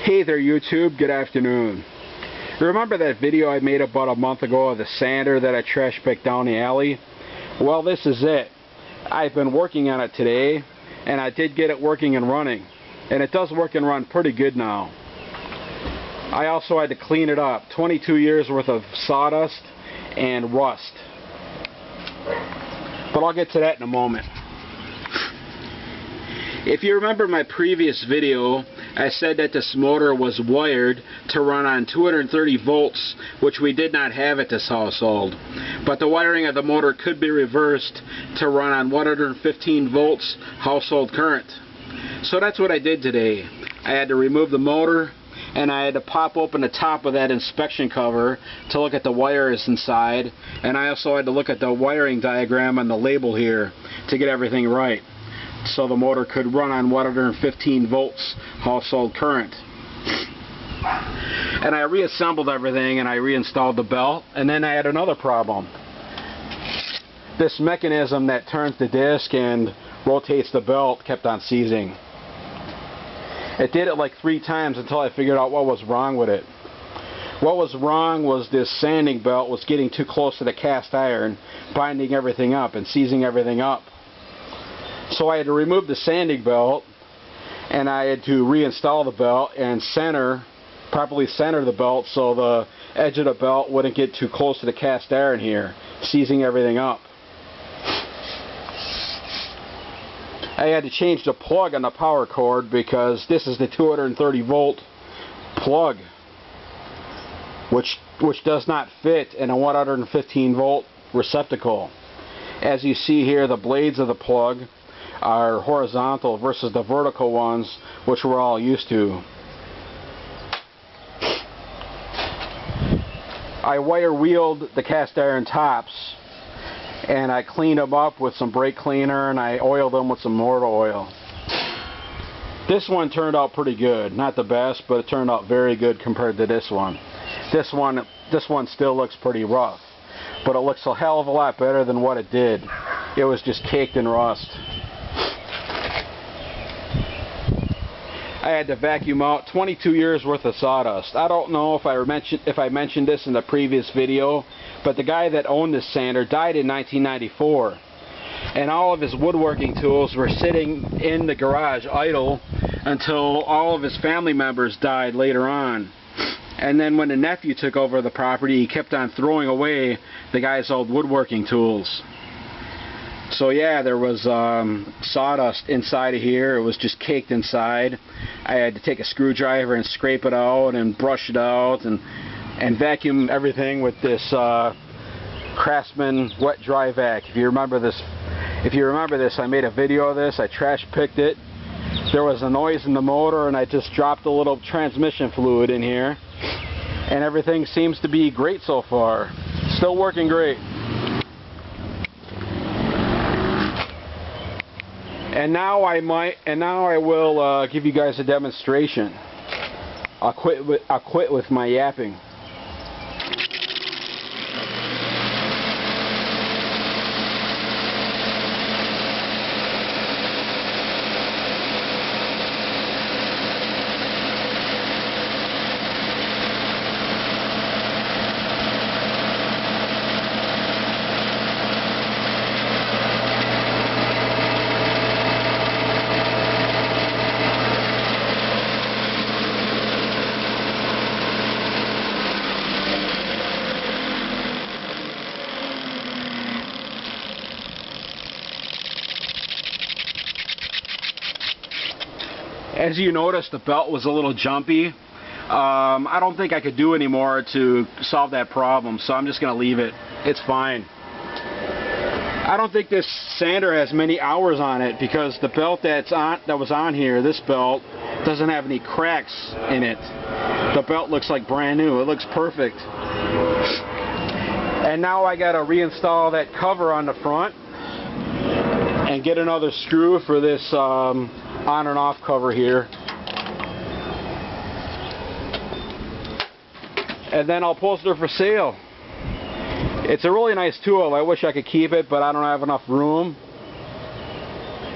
Hey there YouTube, good afternoon. Remember that video I made about a month ago of the sander that I trash picked down the alley? Well, this is it. I've been working on it today, and I did get it working and running. And it does work and run pretty good now. I also had to clean it up. 22 years worth of sawdust and rust. But I'll get to that in a moment. If you remember my previous video, I said that this motor was wired to run on 230 volts, which we did not have at this household. But the wiring of the motor could be reversed to run on 115 volts household current. So that's what I did today. I had to remove the motor, and I had to pop open the top of that inspection cover to look at the wires inside, and I also had to look at the wiring diagram on the label here to get everything right, so the motor could run on 115 volts household current. And I reassembled everything, and I reinstalled the belt, and then I had another problem. This mechanism that turns the disc and rotates the belt kept on seizing. It did it like 3 times until I figured out what was wrong with it. What was wrong was this sanding belt was getting too close to the cast iron, binding everything up and seizing everything up. So I had to remove the sanding belt, and I had to reinstall the belt and properly center the belt so the edge of the belt wouldn't get too close to the cast iron here, seizing everything up. I had to change the plug on the power cord because this is the 230 volt plug, which does not fit in a 115 volt receptacle. As you see here, the blades of the plug are horizontal versus the vertical ones, which we're all used to. I wire wheeled the cast iron tops, and I cleaned them up with some brake cleaner, and I oiled them with some motor oil. This one turned out pretty good. Not the best, but it turned out very good compared to this one. This one still looks pretty rough, but it looks a hell of a lot better than what it did. It was just caked in rust. I had to vacuum out 22 years worth of sawdust. I don't know if I mentioned this in the previous video, but the guy that owned this sander died in 1994, and all of his woodworking tools were sitting in the garage idle until all of his family members died later on. And then when the nephew took over the property, he kept on throwing away the guy's old woodworking tools. So yeah, there was sawdust inside of here. It was just caked inside. I had to take a screwdriver and scrape it out and brush it out and vacuum everything with this Craftsman wet dry vac. If you remember this, I made a video of this. I trash picked it. There was a noise in the motor, and I just dropped a little transmission fluid in here, and everything seems to be great so far. Still working great. And now I will give you guys a demonstration. I'll quit with my yapping. As you noticed, the belt was a little jumpy. I don't think I could do any more to solve that problem, so I'm just going to leave it. It's fine. I don't think this sander has many hours on it because the belt that was on here, this belt, doesn't have any cracks in it. The belt looks like brand new. It looks perfect. And now I got to reinstall that cover on the front and get another screw for this on and off cover here, and then I'll post it for sale. It's a really nice tool. I wish I could keep it, but I don't have enough room.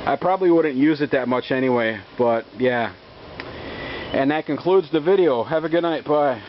I probably wouldn't use it that much anyway, but yeah. And that concludes the video. Have a good night. Bye.